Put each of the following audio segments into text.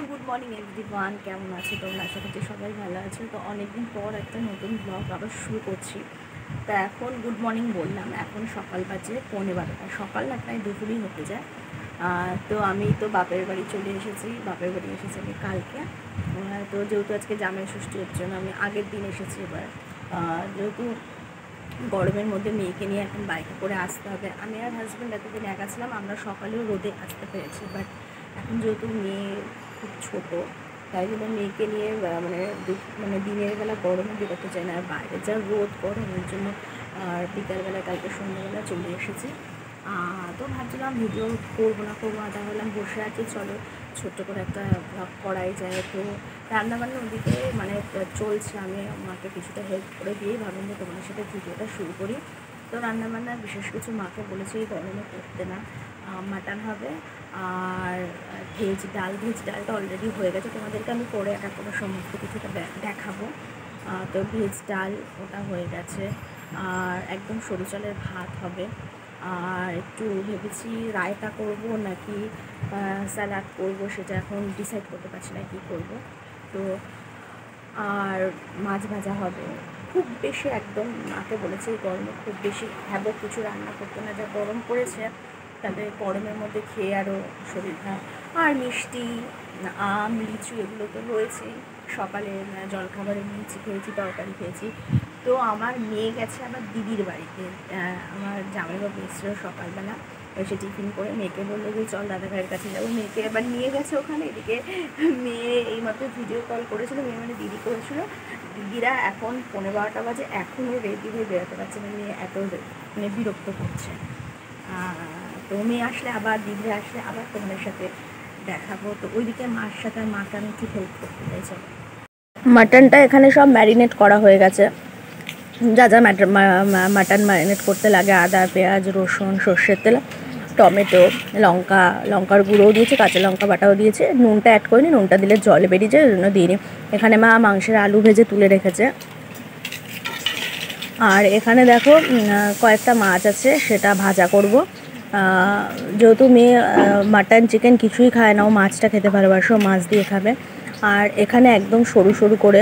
Good morning everyone, কেমন আছো তোমরা? আশা করছি সবাই ভালো আছো। তো অনেকদিন পর একটা নতুন ব্লগ আবার শুরু করছি। তা এখন গুড মর্নিং বললাম, এখন সকাল বাজে 11:15, সকাল না প্রায় দুপুরই হতে যায়। তো আমি তো বাপের বাড়ি চলে এসেছি, বাপের বাড়ি এসেছি আমি কালকে। তো যেহেতু আজকে জামাই ষষ্ঠী হচ্ছে না, আমি আগের দিন এসেছি। এবার যেহেতু গরমের মধ্যে মেয়েকে নিয়ে এখন বাইকে করে আসতে হবে, আমি আর হাজব্যান্ড এতদিন একা ছিলাম, আমরা সকালেও রোদে আসতে পেরেছি। বাট এখন যেহেতু মেয়ে খুব ছোটো, তাই জন্য মেয়েকে নিয়ে মানে দিনের বেলা গরমে বেরোতে চাই না, আর বাইরে যা রোদ গরমের জন্য। আর বিকালবেলা কালকে সন্ধ্যাবেলা চলে এসেছি। তো ভাবছিলাম ভিডিও করবো না ভাবলাম বসে আছি, চলো ছোট্ট করে একটা ব্লগ করাই যায়। তো রান্নাবান্না ওদিকে চলছে, আমি মাকে কিছুটা হেল্প করে দিয়েই ভাবলাম যে তোমার সাথে ভিডিওটা শুরু করি। তো রান্নাবান্না বিশেষ কিছু মাকে বলেছি এই গরমে করতে না। মাটন হবে আর ভেজ ডালটা অলরেডি হয়ে গেছে, তোমাদেরকে আমি করে একটা কোনো সমস্ত কিছুটা দেখাবো। তো ভেজ ডাল ওটা হয়ে গেছে, আর একদম সরু চালের ভাত হবে। আর একটু ভেবেছি রায়তা করব নাকি স্যালাড করব, সেটা এখন ডিসাইড করতে পারছি না কী করব। তো আর মাছ ভাজা হবে। খুব বেশি একদম মাকে বলেছে এই গরমে খুব বেশি হ্যাবক কিছু রান্না করতে না, যা গরম পড়েছে তাতে গরমের মধ্যে খেয়ে আরও শরীর খারাপ। আর মিষ্টি, আম, লিচু এগুলো তো রয়েছেই। সকালে জলখাবারে লিচি খেয়েছি, তরকারি খেয়েছি। তো আমার মেয়ে গেছে আবার দিদির বাড়িতে, আমার জামাইবাবু এসেছিল সকালবেলা, এসে টিফিন করে মেয়েকে বললো যে চল দাদা ভাইয়ের কাছে যাবো। মেয়েকে এবার নিয়ে গেছে ওখানে। এদিকে মেয়ে এইমাত্র ভিডিও কল করেছিল, মেয়ে মানে দিদি করেছিল। দিদিরা এখন 11:15 বাজে, এখনও রেডি হয়ে বেরোতে পারছে না, মেয়ে এত বিরক্ত করছে। তো মেয়ে আসলে আবার দিদি আসলে আবার তোমাদের সাথে দেখাবো। তো ওইদিকে মার সাথে মাকে আমি একটু হেল্প করতে চাইছি। মাটনটা এখানে সব ম্যারিনেট করা হয়ে গেছে, যা যা মাটন ম্যারিনেট করতে লাগে, আদা, পেঁয়াজ, রসুন, সর্ষের তেল, টমেটো, লঙ্কার গুঁড়োও দিয়েছে, কাঁচা লঙ্কা বাটাও দিয়েছে। নুনটা অ্যাড করিনি, নুনটা দিলে জলে বেরিয়ে যায়, ওই জন্য দিইনি। এখানে মা মাংসের আলু ভেজে তুলে রেখেছে। আর এখানে দেখো কয়েকটা মাছ আছে, সেটা ভাজা করব। যেহেতু মেয়ে মাটন চিকেন কিছুই খায় না, ও মাছটা খেতে ভালোবাসে, ও মাছ দিয়ে খাবে। আর এখানে একদম সরু সরু করে,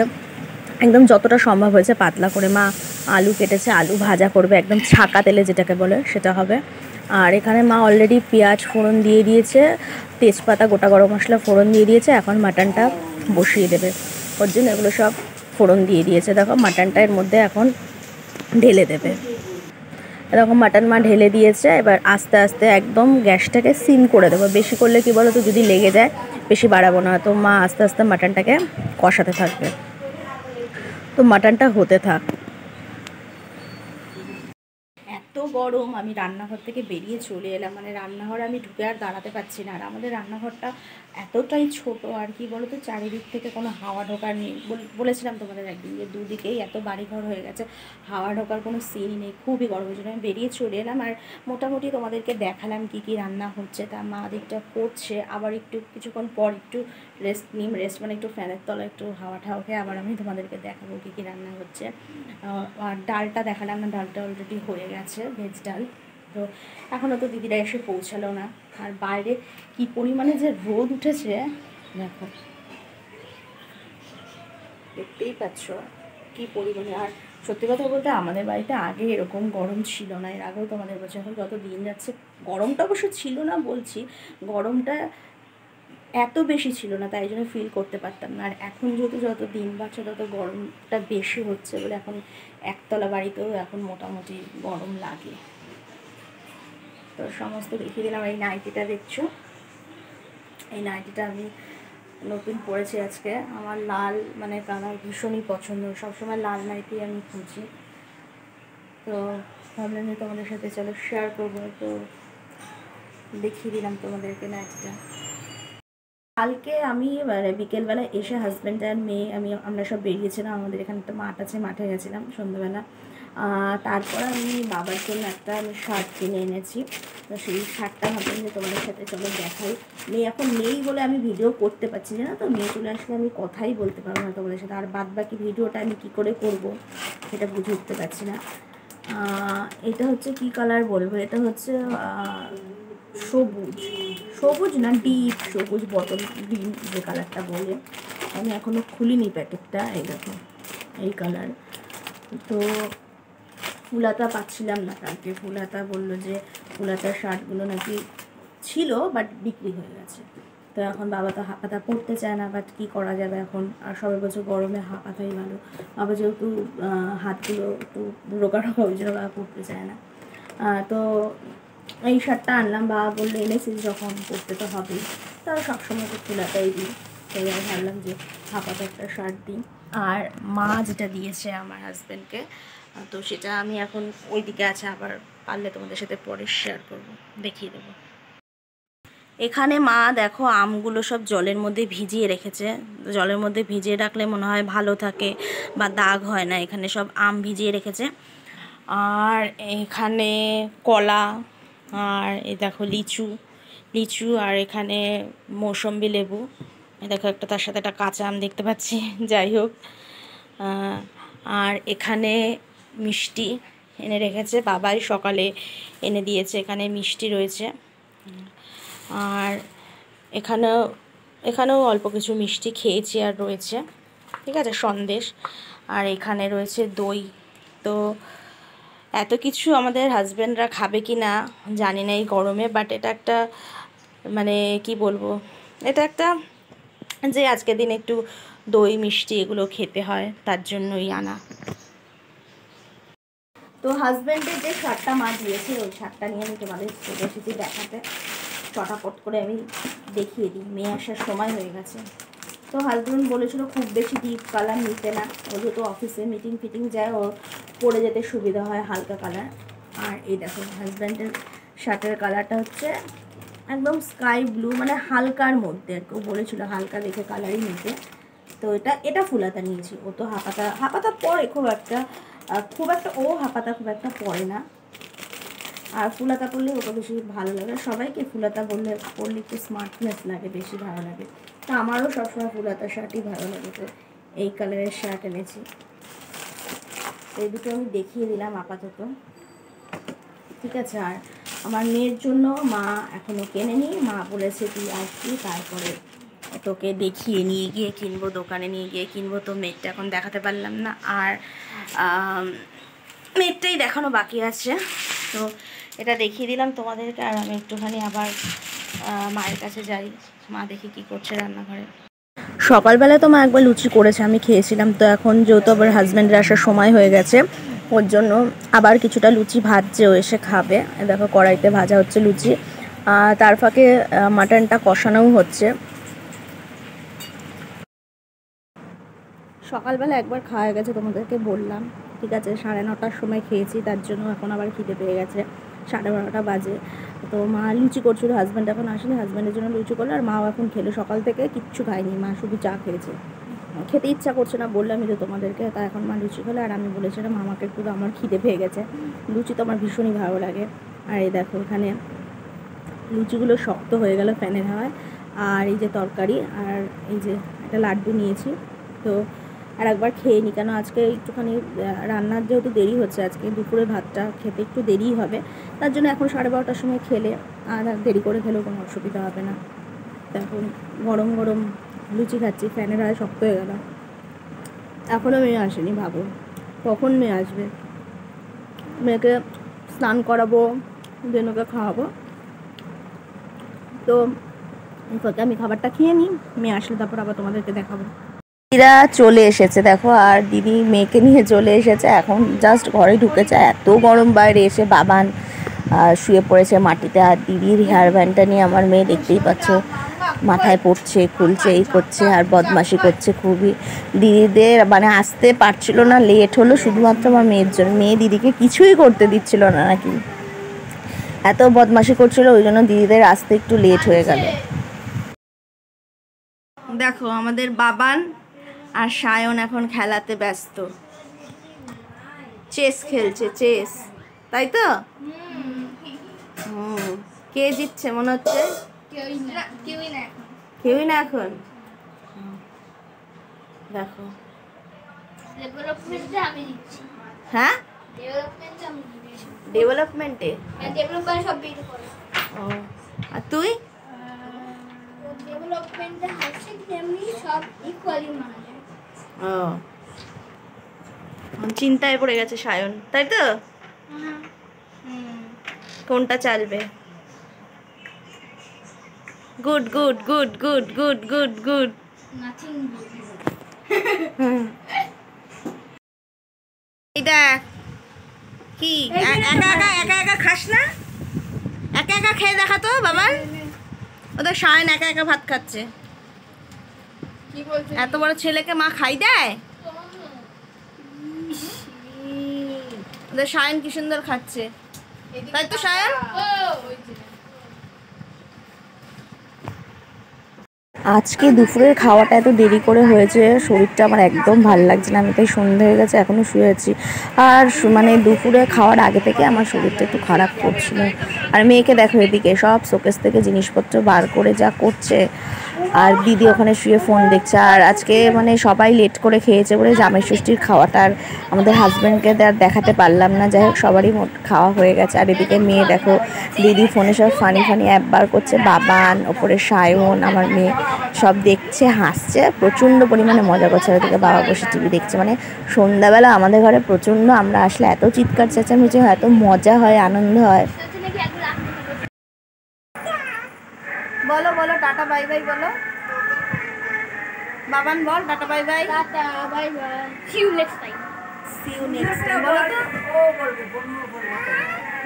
একদম যতটা সম্ভব হয়েছে পাতলা করে মা আলু কেটেছে, আলু ভাজা করবে, একদম ছাকা তেলে যেটাকে বলে সেটা হবে। আর এখানে মা অলরেডি পেঁয়াজ ফোড়ন দিয়ে দিয়েছে, তেজপাতা, গোটা গরম মশলা ফোড়ন দিয়ে দিয়েছে। এখন মাটনটা বসিয়ে দেবে, ওর জন্য এগুলো সব ফোড়ন দিয়ে দিয়েছে। দেখো মাটনটা এর মধ্যে এখন ঢেলে দেবে। এরকম মাটন মা ঢেলে দিয়েছে। এবার আস্তে আস্তে একদম গ্যাসটাকে সিম করে দেবো, বেশি করলে কি বলো তো যদি লেগে যায়, বেশি বাড়াবো না। তো মা আস্তে আস্তে মাটনটাকে কষাতে থাকবে, তো মাটনটা হতে থাক। এত গরম, আমি রান্নাঘর থেকে বেরিয়ে চলে এলাম, মানে রান্নাঘরে আমি ঢুকে আর দাঁড়াতে পারছি না। আর আমাদের রান্নাঘরটা এতটাই ছোট, আর কি বলো তো, চারিদিক থেকে কোনো হাওয়া ঢোকার নেই। বলেছিলাম তোমাদের একদিন যে দুদিকেই এত বাড়িঘর হয়ে গেছে, হাওয়া ঢোকার কোনো সিনই নেই, খুবই গরমের জন্য আমি বেরিয়ে চলে এলাম। আর মোটামুটি তোমাদেরকে দেখালাম কি কি রান্না হচ্ছে। তা মা দিকটা করছে, আবার একটু কিছুক্ষণ পর একটু রেস্ট মানে একটু ফ্যানের তলায় একটু হাওয়া খেয়ে আবার আমি তোমাদেরকে দেখাবো কী কী রান্না হচ্ছে। আর ডালটা দেখালাম না, ডালটা অলরেডি হয়ে গেছে, ভেজ ডাল। তো এখনও তো দিদিরা এসে পৌঁছালো না। আর বাইরে কি পরিমাণে যে রোদ উঠেছে দেখো, দেখতেই পাচ্ছ কী পরিমাণে। আর সত্যি কথা বলতে আমাদের বাড়িতে আগে এরকম গরম ছিল না, এর আগেও তোমাদের বলছি। এখন যত দিন যাচ্ছে, গরমটা অবশ্য ছিল না বলছি, গরমটা এত বেশি ছিল না, তাই জন্য ফিল করতে পারতাম না। আর এখন যত দিন বাড়ছে তত গরমটা বেশি হচ্ছে বলে এখন একতলা বাড়িতেও এখন মোটামুটি গরম লাগে। তো সমস্ত দেখিয়ে দিলাম। এই নাইটিটা দেখছো, এই নাইটিটা আমি নতুন পরেছি আজকে। আমার লাল কালার ভীষণই পছন্দ, সবসময় লাল নাইটি আমি খুঁজি। তো ভাবলাম যে তোমাদের সাথে চলো শেয়ার করবো, তো দেখিয়ে দিলাম তোমাদেরকে নাইটিটা। কালকে আমি বিকেলবেলা এসে হাজব্যান্ড আর মেয়ে আমরা সব বেরিয়েছিলাম, আমাদের এখানে একটা মাঠ আছে, মাঠে গেছিলাম সন্ধ্যাবেলা। তারপর আমি বাবার জন্য আমি শার্ট কিনে এনেছি। তো সেই শার্টটা ভাবলাম যে তোমাদের সাথে চলো দেখাই। মেয়ে এখন নেই বলে আমি ভিডিও করতে পারছি না, তো মেয়ে চলে আসলে আমি কথাই বলতে পারবো না তোমাদের সাথে। আর বাদ বাকি ভিডিওটা আমি কী করে করবো সেটা বুঝে উঠতে পারছি না। এটা হচ্ছে কি কালার বলবো, এটা হচ্ছে সবুজ সবুজ না, ডিপ সবুজ, বটল গ্রিন যে কালারটা বলে। আমি এখনও খুলিনি প্যাকেটটা। এই দেখো এই কালার। তো ফুলাতা পাচ্ছিলাম না কালকে। ফুলাতা বললো যে ফুলাতার শার্টগুলো নাকি ছিল বাট বিক্রি হয়ে গেছে। তো এখন বাবা তো হাঁপাতা পরতে চায় না, বাট কী করা যাবে এখন। আর সবাই বছর গরমে হাঁপাতাই ভালো। বাবা যেহেতু হাতগুলো একটু রোগা রোগা, ওই জন্য বাবা পরতে চায় না। তো এই শার্টটা আনলাম। বাবা বললো এনেছিস যখন পরতে তো হবেই। তাও সবসময় তো ফুলাতাই দিই। তাই আমি ভাবলাম যে হাঁপাতা একটা শার্ট দিই। আর মা যেটা দিয়েছে আমার হাজব্যান্ডকে, তো সেটা আমি এখন ওই দিকে আছে, আবার পারলে তোমাদের সাথে পরে শেয়ার করবো, দেখিয়ে দেবো। এখানে মা দেখো আমগুলো সব জলের মধ্যে ভিজিয়ে রেখেছে। জলের মধ্যে ভিজিয়ে রাখলে মনে হয় ভালো থাকে বা দাগ হয় না। এখানে সব আম ভিজিয়ে রেখেছে। আর এখানে কলা, আর এই দেখো লিচু লিচু, আর এখানে মৌসম্বি লেবু। দেখো একটা, তার সাথে একটা কাঁচা আম দেখতে পাচ্ছি। যাই হোক, আর এখানে মিষ্টি এনে রেখেছে, বাবাই সকালে এনে দিয়েছে। এখানে মিষ্টি রয়েছে। আর এখানেও অল্প কিছু মিষ্টি খেয়েছি আর রয়েছে, ঠিক আছে, সন্দেশ। আর এখানে রয়েছে দই। তো এত কিছু আমাদের হাজব্যান্ডরা খাবে কি না জানি না এই গরমে, বাট এটা একটা মানে কি বলবো, এটা একটা যে আজকের দিন একটু দই মিষ্টি এগুলো খেতে হয়, তার জন্যই আনা। তো হাজব্যান্ডের যে শার্টটা মা দিয়েছে, ওই শার্টটা নিয়ে আমি তোমাদের এসেছি দেখাতে। চটাপট করে আমি দেখিয়ে দিই, মেয়ে আসার সময় হয়ে গেছে। তো হাজব্যান্ড বলেছিল খুব বেশি ডিপ কালার নিতে না, ও যেহেতু অফিসে মিটিং ফিটিং যায়, ওর পরে যেতে সুবিধা হয় হালকা কালার। আর এই দেখো হাজব্যান্ডের শার্টের কালারটা হচ্ছে একদম স্কাই ব্লু, মানে হালকার মধ্যে আর কি। ও বলেছিল হালকা দেখে কালারই নিতে। তো এটা ফুলাতা নিয়েছি। ও তো হাঁপাতা পরে খুব একটা ও হাঁপাতা খুব একটা পরে না। আর ফুলাতা পরলে ওটা বেশি ভালো লাগে। সবাইকে ফুলাতা পরলে একটু স্মার্টনেস লাগে, বেশি ভালো লাগে। তো আমারও সবসময় ফুলাতা শার্টই ভালো লাগে। তো এই কালারের শার্ট এনেছি। এই দুটো আমি দেখিয়ে দিলাম আপাতত, ঠিক আছে। আর আমার মেয়ের জন্য মা এখনও কেনেনি। মা বলেছে তুই আসবি, তারপরে তোকে দেখিয়ে নিয়ে গিয়ে কিনবো, দোকানে নিয়ে গিয়ে কিনবো। তো মেয়েরটা এখন দেখাতে পারলাম না, আর মেয়েরটাই দেখানো বাকি আছে। তো এটা দেখিয়ে দিলাম তোমাদেরকে। আর আমি একটুখানি আবার মায়ের কাছে যাই, মা দেখি কী করছে রান্নাঘরে। সকালবেলায় তো মা একবার লুচি করেছে, আমি খেয়েছিলাম। তো এখন যেহেতু আবার হাজব্যান্ডের আসার সময় হয়ে গেছে, ওর জন্য আবার কিছুটা লুচি ভাজছে, ও এসে খাবে। দেখো কড়াইতে ভাজা হচ্ছে লুচি, তার ফাঁকে মাটনটা কষানোও হচ্ছে। সকালবেলা একবার খাওয়া গেছে, তোমাদেরকে বললাম, ঠিক আছে। 9:30টার সময় খেয়েছি, তার জন্য এখন আবার খিদে পেয়ে গেছে। 12:30টা বাজে। তো মা লুচি করছিল, হাজব্যান্ড এখন আসেনি, হাজব্যান্ডের জন্য লুচি করলো। আর মাও এখন খেলো। সকাল থেকে কিচ্ছু খায়নি মা, শুধু চা খেয়েছে। খেতে ইচ্ছা করছে না, বললামই তো তোমাদেরকে। তা এখন মা লুচি খেলো। আর আমি বলেছিলাম আমাকে একটু, আমার খিদে পেয়ে গেছে। লুচি তো আমার ভীষণই ভালো লাগে। আর এই দেখো এখানে লুচিগুলো শক্ত হয়ে গেল ফ্যানের হাওয়ায়। আর এই যে তরকারি, আর এই যে একটা লাড্ডু নিয়েছি। তো আর একবার খেয়ে নিই, কেন আজকে একটুখানি রান্নার যেহেতু দেরি হচ্ছে, আজকে দুপুরে ভাতটা খেতে একটু দেরিই হবে। তার জন্য এখন 12:30টার সময় খেলে আর দেরি করে খেলেও কোনো অসুবিধা হবে না। তো এখন গরম গরম লুচি খাচ্ছি, ফ্যানের হাওয়ায় শক্ত হয়ে গেল। এখনও মেয়ে আসেনি, ভাবো কখন মেয়ে আসবে। মেয়েকে স্নান করাবো, দেন ওকে খাওয়াবো। তো আমি খাবারটা খেয়ে নিই, মেয়ে আসলে তারপর আবার তোমাদেরকে দেখাবো। দিদিরা চলে এসেছে দেখো, আর দিদি মেয়েকে নিয়ে চলে এসেছে। এখন জাস্ট ঘরে ঢুকেছে, এত গরম বাইরে। এসে বাবান শুয়ে পড়েছে মাটিতে, আর দিদির হেয়ার ব্যান্ডটা নিয়ে আমার মেয়ে দেখতেই পাচ্ছ মাথায় পড়ছে, খুলছে, এই করছে, আর বদমাশি করছে খুবই। দিদিদের মানে আসতে পারছিল না, লেট হলো শুধুমাত্র আমার মেয়ের জন্য। মেয়ে দিদিকে কিছুই করতে দিচ্ছিল না নাকি, এত বদমাশি করছিল, ওই জন্য দিদিদের আসতে একটু লেট হয়ে গেল। দেখো আমাদের বাবান আর সায়ন এখন খেলাতে ব্যস্ত, চেস খেলছে, চেস, তাই তো? কে জিতছে মনে হচ্ছে? কেউই না এখন। দেখো হ্যাঁ, ডেভেলপমেন্টে। আর তুই? ডেভেলপমেন্টে হাসছে তেমনি সব ইকুয়ালি মানা যায়। চিন্তায় পড়ে গেছে সায়ন, তাই তো? কোনটা চালবে? Good good good good good good good. Nothing এই দেখ কি একা একা একা একা খাস না, একা একা খেয়ে দেখা তো বাবার। ওদের সায়ন একা একা ভাত খাচ্ছে। কি বলছিস? এত বড় ছেলেকে মা খাই দেয়? ওদের সায়ন কি সুন্দর খাচ্ছে, তাই তো সায়ন? আজকে দুপুরের খাওয়াটা এত দেরি করে হয়েছে, শরীরটা আমার একদম ভালো লাগছে না। আমি তাই সন্ধে হয়ে গেছে, এখনও শুয়ে আছি। আর মানে দুপুরে খাওয়ার আগে থেকে আমার শরীরটা একটু খারাপ করছিল। আর মেয়েকে দেখো এদিকে সব শোকেস থেকে জিনিসপত্র বার করে যা করছে, আর দিদি ওখানে শুয়ে ফোন দেখছে। আর আজকে মানে সবাই লেট করে খেয়েছে বলে জামাই ষষ্ঠীর খাওয়াটা আর আমাদের হাজব্যান্ডকে আর দেখাতে পারলাম না। যাই হোক সবারই মোট খাওয়া হয়ে গেছে। আর এদিকে মেয়ে দেখো দিদি ফোনে সব ফানি ফানি অ্যাপ বার করছে, বাবান ওপরে সায়ন আমার মেয়ে সব দেখছে, হাসছে, প্রচণ্ড পরিমাণে মজা করছে। আর ওদিকে বাবা বসে টিভি দেখছে। মানে সন্ধ্যাবেলা আমাদের ঘরে প্রচণ্ড, আমরা আসলে এত চিৎকার চেঁচামেচি হয়, এত মজা হয়, আনন্দ হয়। বলো বলো টাটা বাই বাই বলো, বাবান বল tata bye bye. Tata bye bye, see you next time. See you next time বলো তো।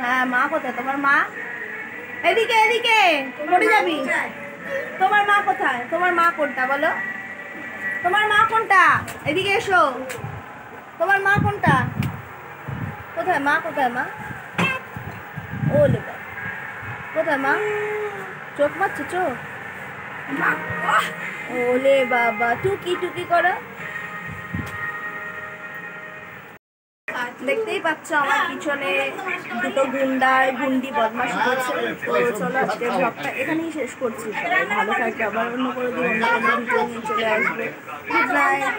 হ্যাঁ মা কোথায় তোমার মা? এদিকে এদিকে পড়ে যাবি। তোমার মা কোথায়? তোমার মা কোনটা বলো? তোমার মা কোনটা? এদিকে এসো। তোমার মা কোনটা? কোথায় মা? কোথায় মা? ওলে বাবা, কোথায় মা? চোখ মারছে চোখ? ওলে বাবা, টুকি টুকি করো। দেখতেই পাচ্ছ আমার পিছনে দুটো গুন্ডি বদমাশি করছে। তো চলো আজকের ব্লগটা এখানেই শেষ করছি। ভালো থাকবে, আবার অন্য কোনো দিন অন্য কোনো ভিডিও নিয়ে চলে আসবে। Good night.